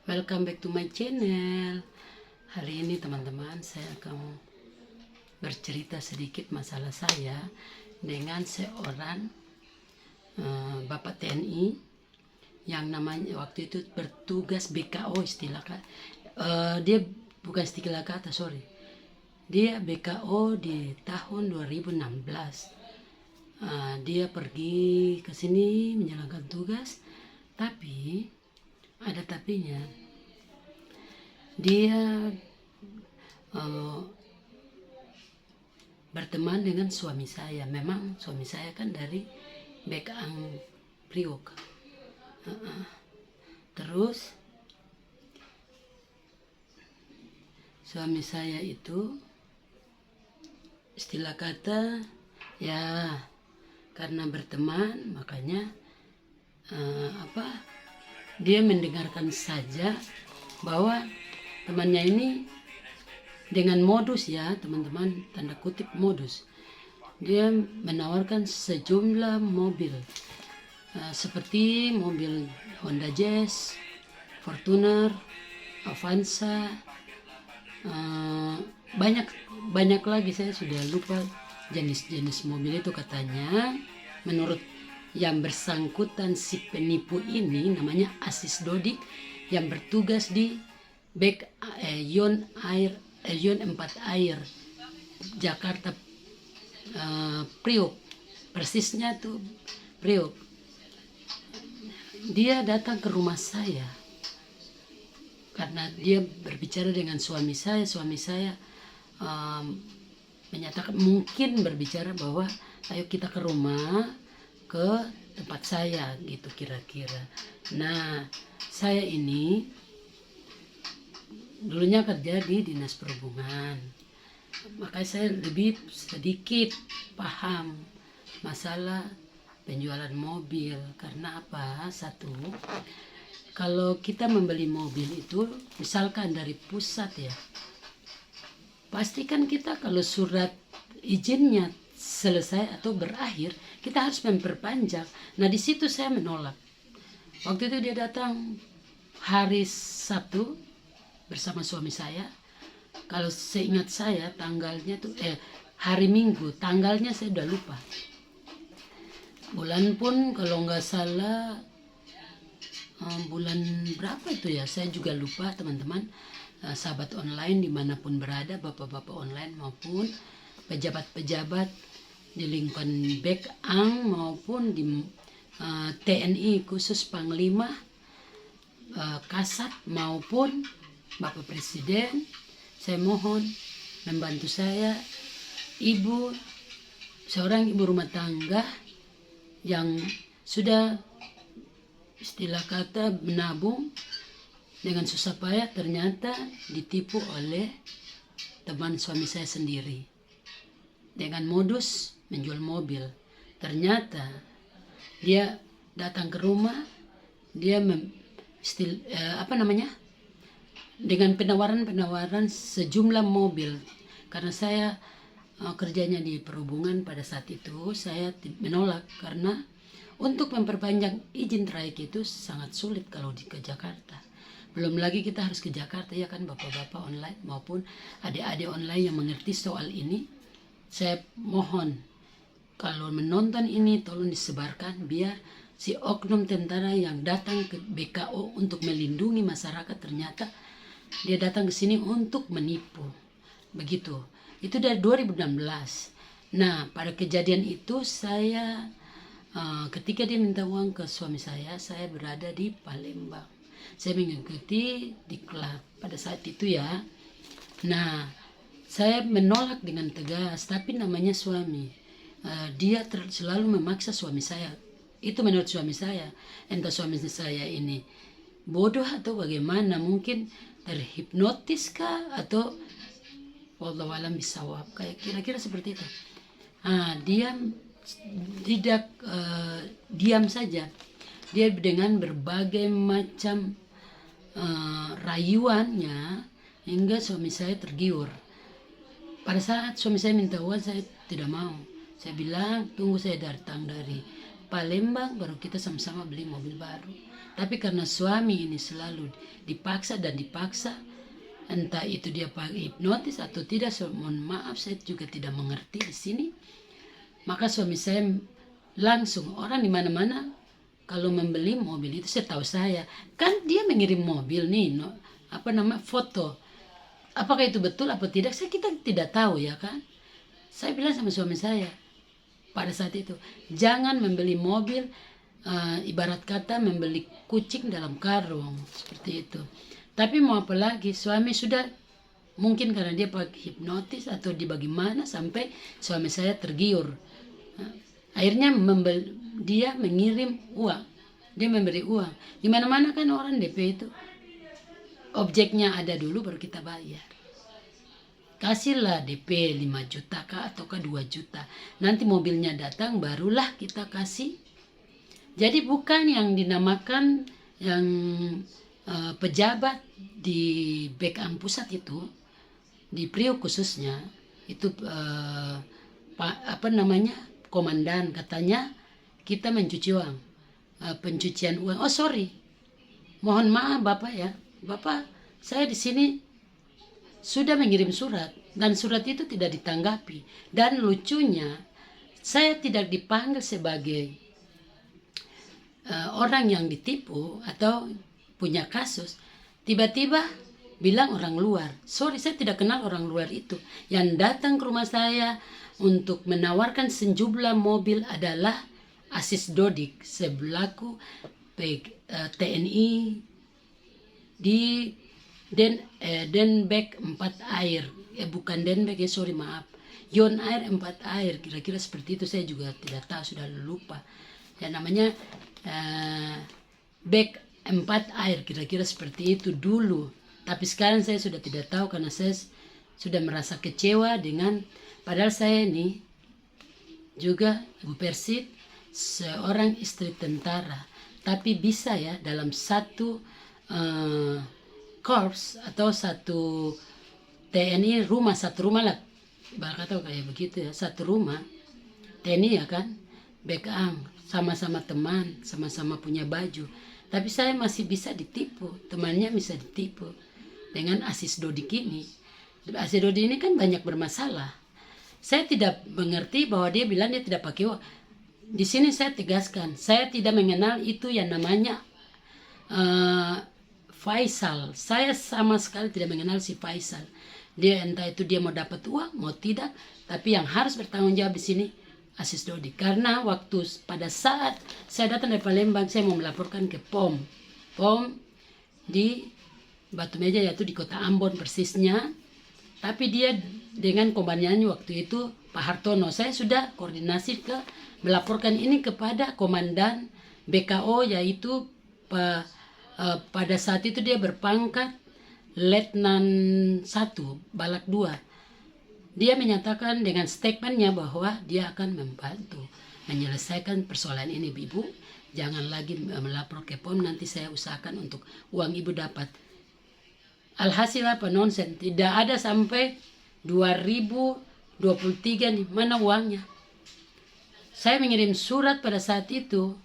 Welcome back to my channel. Hari ini teman-teman saya akan bercerita sedikit masalah saya dengan seorang Bapak TNI yang namanya waktu itu bertugas BKO dia bukan istilah kata, sorry. Dia BKO di tahun 2016. Dia pergi ke sini menjalankan tugas, tapi ada tapinya. Dia berteman dengan suami saya. Memang suami saya kan dari Bekang Priok. Terus suami saya itu istilah kata ya, karena berteman makanya dia mendengarkan saja bahwa temannya ini dengan modus, ya teman-teman, tanda kutip modus, dia menawarkan sejumlah mobil seperti mobil Honda Jazz, Fortuner, Avanza, banyak lagi, saya sudah lupa jenis-jenis mobil itu. Katanya menurut yang bersangkutan, si penipu ini namanya Asis Dodik yang bertugas di Yon 4 Air Jakarta, Priok, persisnya tuh Priok. Dia datang ke rumah saya karena dia berbicara dengan suami saya. Suami saya menyatakan, mungkin berbicara bahwa ayo kita ke rumah, ke tempat saya gitu kira-kira. Nah, saya ini dulunya kerja di Dinas Perhubungan, makanya saya lebih sedikit paham masalah penjualan mobil. Karena apa? Satu, kalau kita membeli mobil itu misalkan dari pusat ya, pastikan kita kalau surat izinnya selesai atau berakhir, kita harus memperpanjang. Nah, di situ saya menolak. Waktu itu dia datang hari Sabtu bersama suami saya. Kalau seingat saya tanggalnya tuh hari Minggu, tanggalnya saya udah lupa. Bulan pun kalau nggak salah bulan berapa itu ya, saya juga lupa teman-teman. Sahabat online dimanapun berada, bapak-bapak online maupun pejabat-pejabat di lingkungan Bekang maupun di TNI khusus Panglima, Kasat maupun Bapak Presiden, saya mohon membantu saya, seorang ibu rumah tangga yang sudah istilah kata menabung dengan susah payah, ternyata ditipu oleh teman suami saya sendiri dengan modus menjual mobil. Ternyata dia datang ke rumah, dia dengan penawaran sejumlah mobil. Karena saya kerjanya di perhubungan pada saat itu, saya menolak karena untuk memperpanjang izin trayek itu sangat sulit kalau ke Jakarta. Belum lagi kita harus ke Jakarta, ya kan, bapak-bapak online maupun adik-adik online yang mengerti soal ini. Saya mohon kalau menonton ini tolong disebarkan biar si oknum tentara yang datang ke BKO untuk melindungi masyarakat, ternyata dia datang ke sini untuk menipu. Begitu. Itu dari 2016. Nah, pada kejadian itu saya ketika dia minta uang ke suami saya berada di Palembang. Saya mengikuti diklat pada saat itu ya. Nah, saya menolak dengan tegas, tapi namanya suami. Dia selalu memaksa suami saya. Itu menurut suami saya. Entah suami saya ini bodoh atau bagaimana, mungkin terhipnotis kah atau wallahu alam bisawab, kayak kira-kira seperti itu. Dia tidak diam saja. Dia dengan berbagai macam rayuannya hingga suami saya tergiur. Pada saat suami saya minta uang, saya tidak mau. Saya bilang, tunggu saya datang dari Palembang, baru kita sama-sama beli mobil baru. Tapi karena suami ini selalu dipaksa dan dipaksa, entah itu dia pakai hipnotis atau tidak, mohon maaf saya juga tidak mengerti di sini. Maka suami saya langsung, orang di mana-mana kalau membeli mobil itu saya tahu saya kan dia mengirim mobil nih, foto. Apakah itu betul apa tidak? Kita tidak tahu ya kan. Saya bilang sama suami saya pada saat itu, jangan membeli mobil ibarat kata membeli kucing dalam karung seperti itu. Tapi mau apa lagi, suami sudah mungkin karena dia pakai hipnotis atau di bagaimana sampai suami saya tergiur. Akhirnya dia mengirim uang, dia memberi uang. Di mana-mana kan orang DP itu objeknya ada dulu baru kita bayar. Kasihlah DP 5 juta kah ataukah 2 juta. Nanti mobilnya datang barulah kita kasih. Jadi bukan yang dinamakan yang pejabat di Bekang Pusat itu, di Priok khususnya, itu komandan katanya kita mencuci uang, pencucian uang. Oh sorry, mohon maaf Bapak ya, Bapak saya di sini sudah mengirim surat dan surat itu tidak ditanggapi. Dan lucunya saya tidak dipanggil sebagai orang yang ditipu atau punya kasus. Tiba-tiba bilang orang luar. Sorry, saya tidak kenal orang luar itu. Yang datang ke rumah saya untuk menawarkan sejumlah mobil adalah Asis Dodik sebelaku TNI di Denbek 4 Air. Bukan Denbek ya, sorry maaf. Yon Air 4 Air, kira-kira seperti itu, saya juga tidak tahu, sudah lupa. Ya namanya Bek 4 Air, kira-kira seperti itu dulu. Tapi sekarang saya sudah tidak tahu karena saya sudah merasa kecewa dengan, padahal saya ini juga Ibu Persit seorang istri tentara, tapi bisa ya dalam satu korps atau satu TNI rumah, satu rumah lah, kata kayak begitu ya, satu rumah TNI ya kan, Bekang, sama-sama teman, sama-sama punya baju. Tapi saya masih bisa ditipu, temannya bisa ditipu dengan Asis Dodik ini. Asis Dodik ini kan banyak bermasalah. Saya tidak mengerti bahwa dia bilang dia tidak pakai uang. Di sini saya tegaskan, saya tidak mengenal itu yang namanya Faisal. Saya sama sekali tidak mengenal si Faisal. Dia entah itu dia mau dapat uang, mau tidak. Tapi yang harus bertanggung jawab di sini Asis Dodik. Karena pada saat saya datang dari Palembang, saya mau melaporkan ke POM di Batu Meja, yaitu di Kota Ambon persisnya. Tapi dia dengan komandannya waktu itu Pak Hartono, saya sudah koordinasi melaporkan ini kepada komandan BKO, yaitu pada saat itu dia berpangkat Letnan 1 Balak 2. Dia menyatakan dengan statementnya bahwa dia akan membantu menyelesaikan persoalan ini. Ibu jangan lagi melapor ke POM, nanti saya usahakan untuk uang ibu dapat. Alhasil apa, nonsen, tidak ada sampai 2023 nih, mana uangnya. Saya mengirim surat pada saat itu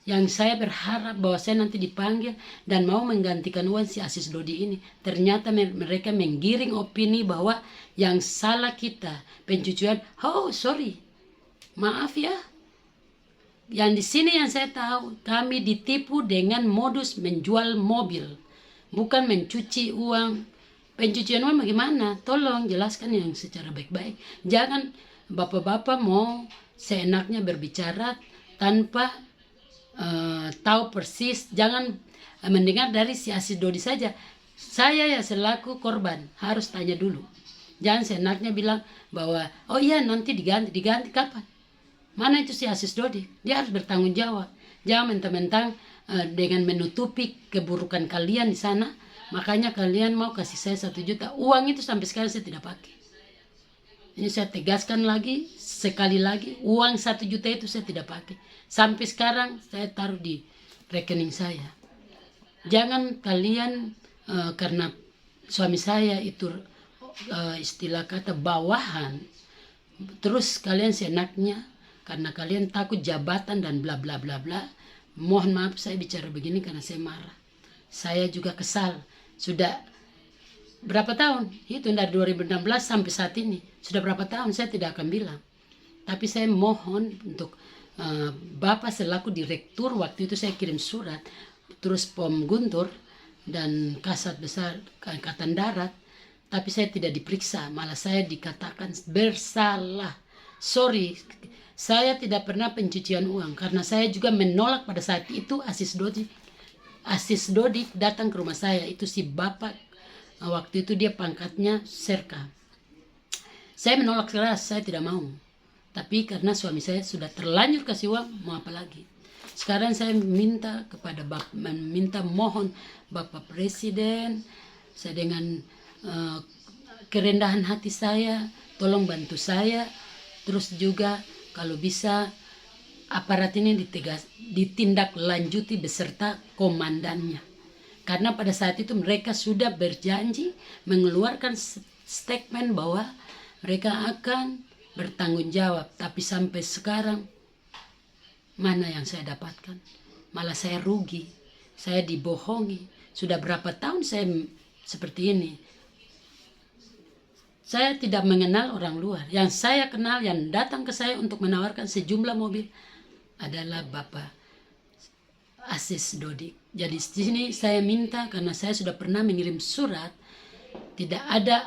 yang saya berharap bahwa saya nanti dipanggil dan mau menggantikan uang si Asis Dodi ini. Ternyata mereka menggiring opini bahwa yang salah kita pencucian. Oh sorry, maaf ya. Yang di sini yang saya tahu, kami ditipu dengan modus menjual mobil, bukan mencuci uang. Pencucian uang bagaimana? Tolong jelaskan yang secara baik-baik. Jangan bapak-bapak mau seenaknya berbicara tanpa tahu persis. Jangan mendengar dari si Asis Dodi saja. Saya ya selaku korban harus tanya dulu. Jangan seenaknya bilang bahwa oh iya nanti diganti kapan? Mana itu si Asis Dodi? Dia harus bertanggung jawab. Jangan mentang-mentang dengan menutupi keburukan kalian di sana. Makanya kalian mau kasih saya 1 juta. Uang itu sampai sekarang saya tidak pakai. Ini saya tegaskan lagi, sekali lagi, uang 1 juta itu saya tidak pakai. Sampai sekarang saya taruh di rekening saya. Jangan kalian karena suami saya itu istilah kata bawahan, terus kalian seenaknya karena kalian takut jabatan dan bla bla bla bla, Mohon maaf saya bicara begini karena saya marah. Saya juga kesal. Sudah berapa tahun? Itu dari 2016 sampai saat ini. Sudah berapa tahun saya tidak akan bilang. Tapi saya mohon untuk Bapak selaku direktur, waktu itu saya kirim surat, terus Pom Guntur dan Kasat Besar Angkatan Darat, tapi saya tidak diperiksa, malah saya dikatakan bersalah. Sorry, saya tidak pernah pencucian uang karena saya juga menolak pada saat itu Asis Dodik datang ke rumah saya. Itu si bapak waktu itu dia pangkatnya Serka. Saya menolak keras, saya tidak mau. Tapi karena suami saya sudah terlanjur kasih uang, mau apa lagi? Sekarang saya minta kepada mohon Bapak Presiden, saya dengan kerendahan hati saya, tolong bantu saya. Terus juga kalau bisa aparat ini ditindaklanjuti beserta komandannya. Karena pada saat itu mereka sudah berjanji mengeluarkan statement bahwa mereka akan bertanggung jawab. Tapi sampai sekarang mana yang saya dapatkan? Malah saya rugi, saya dibohongi. Sudah berapa tahun saya seperti ini. Saya tidak mengenal orang luar. Yang saya kenal, yang datang ke saya untuk menawarkan sejumlah mobil adalah Bapak Asis Dodik. Jadi di sini saya minta, karena saya sudah pernah mengirim surat, tidak ada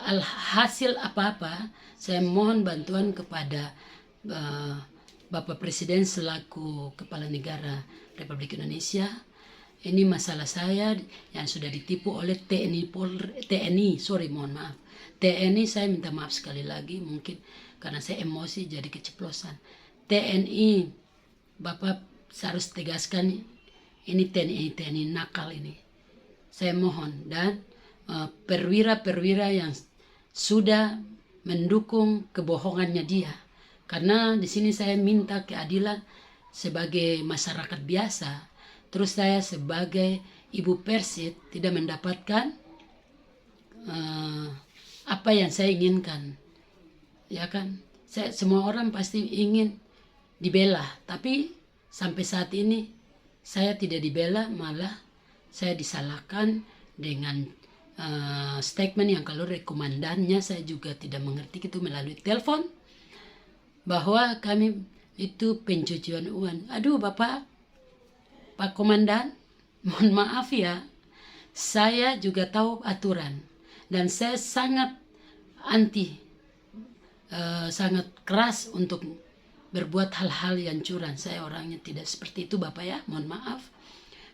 hasil apa-apa. Saya mohon bantuan kepada Bapak Presiden selaku Kepala Negara Republik Indonesia. Ini masalah saya yang sudah ditipu oleh TNI, saya minta maaf sekali lagi, mungkin karena saya emosi jadi keceplosan. TNI, Bapak harus tegaskan ini TNI nakal ini. Saya mohon, dan perwira-perwira yang sudah mendukung kebohongannya dia. Karena di sini saya minta keadilan sebagai masyarakat biasa. Terus saya sebagai ibu Persib tidak mendapatkan apa yang saya inginkan, ya kan? Semua orang pasti ingin dibela, tapi sampai saat ini saya tidak dibela, malah saya disalahkan dengan statement yang kalau komandannya saya juga tidak mengerti itu melalui telepon bahwa kami itu pencucian uang. Aduh Bapak, Pak Komandan, mohon maaf ya, saya juga tahu aturan. Dan saya sangat sangat keras untuk berbuat hal-hal yang curang. Saya orangnya tidak seperti itu Bapak ya, mohon maaf.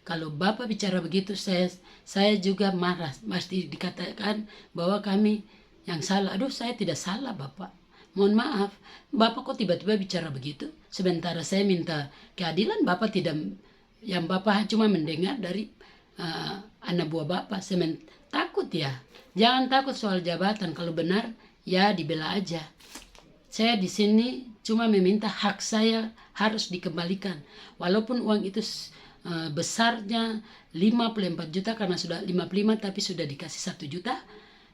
Kalau Bapak bicara begitu, saya juga marah. Pasti dikatakan bahwa kami yang salah. Aduh, saya tidak salah Bapak. Mohon maaf, Bapak kok tiba-tiba bicara begitu? Sementara saya minta keadilan, Bapak tidak, yang Bapak cuma mendengar dari anak buah Bapak. Takut ya. Jangan takut soal jabatan, kalau benar ya dibela aja. Saya di sini cuma meminta hak saya harus dikembalikan. Walaupun uang itu besarnya 54 juta, karena sudah 55 tapi sudah dikasih 1 juta.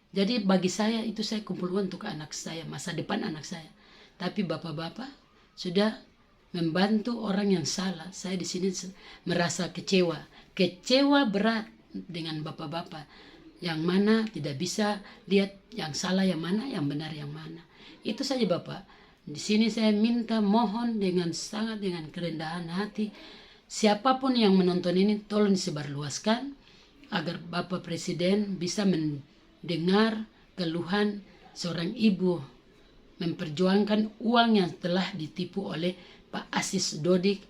Jadi bagi saya itu saya kumpul untuk anak saya, masa depan anak saya. Tapi bapak-bapak sudah membantu orang yang salah. Saya di sini merasa kecewa berat dengan bapak-bapak yang mana tidak bisa lihat yang salah yang mana, yang benar yang mana. Itu saja Bapak. Di sini saya minta mohon dengan kerendahan hati, siapapun yang menonton ini tolong disebarluaskan agar Bapak Presiden bisa mendengar keluhan seorang ibu memperjuangkan uang yang telah ditipu oleh Pak Asis Dodik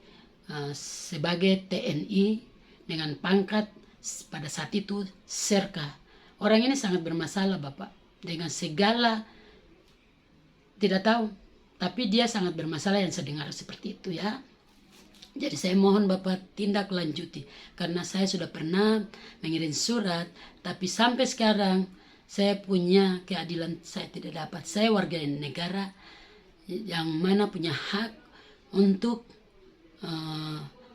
sebagai TNI dengan pangkat pada saat itu Serka. Orang ini sangat bermasalah Bapak, dengan segala tidak tahu, tapi dia sangat bermasalah yang saya dengar seperti itu ya. Jadi saya mohon Bapak tindak lanjuti, karena saya sudah pernah mengirim surat, tapi sampai sekarang saya punya keadilan saya tidak dapat. Saya warga negara yang mana punya hak untuk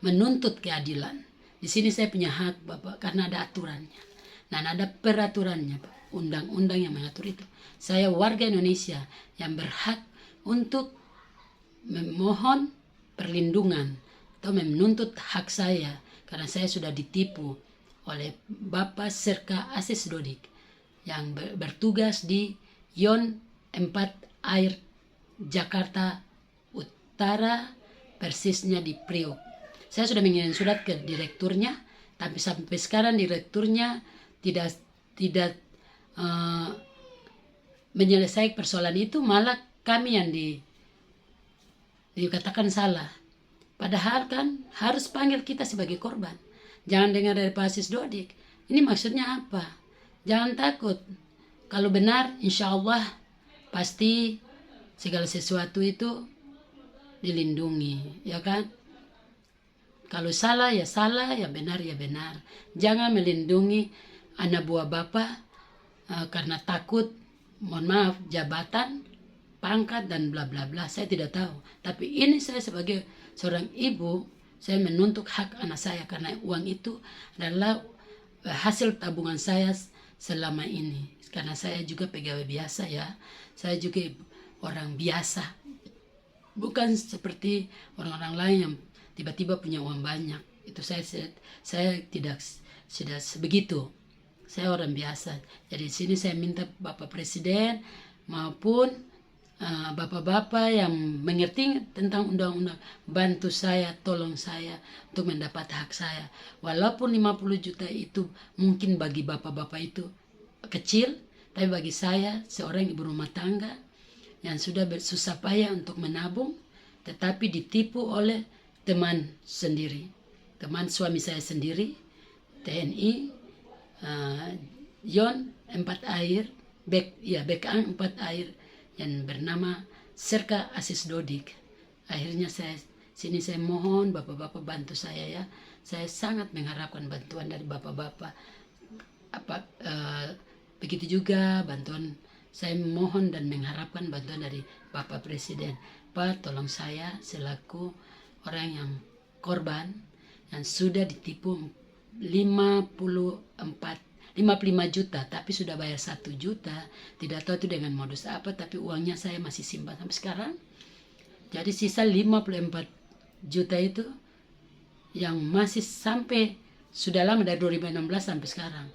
menuntut keadilan. Di sini saya punya hak Bapak, karena ada aturannya. Dan ada peraturannya Pak, undang-undang yang mengatur itu. Saya warga Indonesia yang berhak untuk memohon perlindungan. atau menuntut hak saya karena saya sudah ditipu oleh Bapak Serka Asis Dodik yang bertugas di Yon 4 Air Jakarta Utara, persisnya di Priok. Saya sudah mengirim surat ke direkturnya, tapi sampai sekarang direkturnya tidak menyelesaikan persoalan itu, malah kami yang dikatakan salah. Padahal kan harus panggil kita sebagai korban. Jangan dengar dari Pak Asis Dodik. Ini maksudnya apa? Jangan takut. Kalau benar, insya Allah pasti segala sesuatu itu dilindungi, ya kan? Kalau salah, ya benar, ya benar. Jangan melindungi anak buah Bapak karena takut, mohon maaf, jabatan, pangkat, dan bla bla bla. Saya tidak tahu. Tapi ini saya sebagai seorang ibu, saya menuntut hak anak saya karena uang itu adalah hasil tabungan saya selama ini. Karena saya juga pegawai biasa ya. Saya juga orang biasa. Bukan seperti orang-orang lain yang tiba-tiba punya uang banyak. Itu saya tidak sebegitu. Saya orang biasa. Jadi di sini saya minta Bapak Presiden maupun bapak-bapak yang mengerti tentang undang-undang, bantu saya, tolong saya untuk mendapat hak saya. Walaupun 50 juta itu mungkin bagi bapak-bapak itu kecil, tapi bagi saya seorang ibu rumah tangga yang sudah bersusah payah untuk menabung, tetapi ditipu oleh teman sendiri, teman suami saya sendiri, TNI, Yon 4 Air, Bekang 4 Air, yang bernama Serka Asis Dodik. Akhirnya saya mohon bapak-bapak bantu saya ya. Saya sangat mengharapkan bantuan dari bapak-bapak. Begitu juga bantuan, saya mohon dan mengharapkan bantuan dari Bapak Presiden. Pak, tolong saya selaku orang yang korban yang sudah ditipu 55 juta, tapi sudah bayar 1 juta. Tidak tahu itu dengan modus apa, tapi uangnya saya masih simpan sampai sekarang. Jadi sisa 54 juta itu yang masih sampai sudah lama dari 2016 sampai sekarang.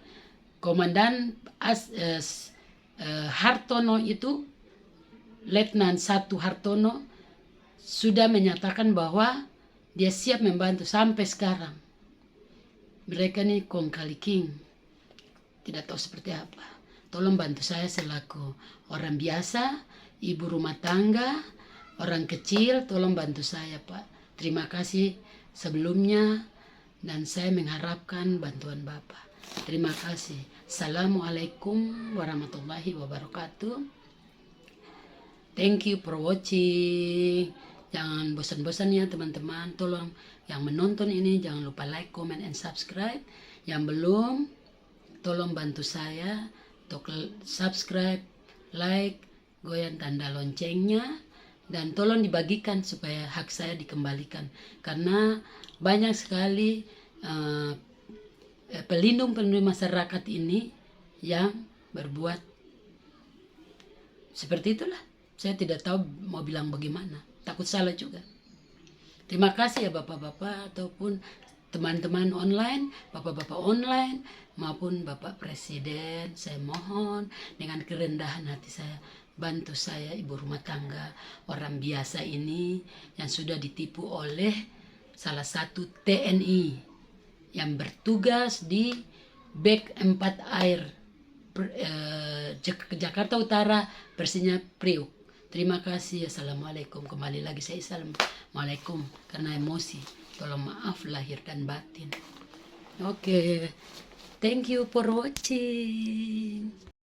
Komandan Hartono itu, Letnan 1 Hartono sudah menyatakan bahwa dia siap membantu sampai sekarang. Mereka ini kong kali king. Tidak tahu seperti apa. Tolong bantu saya selaku orang biasa, ibu rumah tangga, orang kecil, tolong bantu saya Pak. Terima kasih sebelumnya dan saya mengharapkan bantuan Bapak. Terima kasih. Assalamualaikum warahmatullahi wabarakatuh. Thank you for watching. Jangan bosan-bosan ya teman-teman. Tolong yang menonton ini jangan lupa like, comment, and subscribe. Yang belum, tolong bantu saya untuk subscribe, like, goyang tanda loncengnya, dan tolong dibagikan supaya hak saya dikembalikan. Karena banyak sekali pelindung-pelindung masyarakat ini yang berbuat seperti itulah. Saya tidak tahu mau bilang bagaimana. Takut salah juga. Terima kasih ya bapak-bapak ataupun teman-teman online, bapak-bapak online maupun Bapak Presiden. Saya mohon dengan kerendahan hati saya, bantu saya ibu rumah tangga, orang biasa ini yang sudah ditipu oleh salah satu TNI yang bertugas di Bek 4 Air Jakarta Utara, persisnya Priok. Terima kasih. Assalamualaikum. Kembali lagi saya assalamualaikum karena emosi. Tolong maaf lahir dan batin. Oke. Thank you for watching.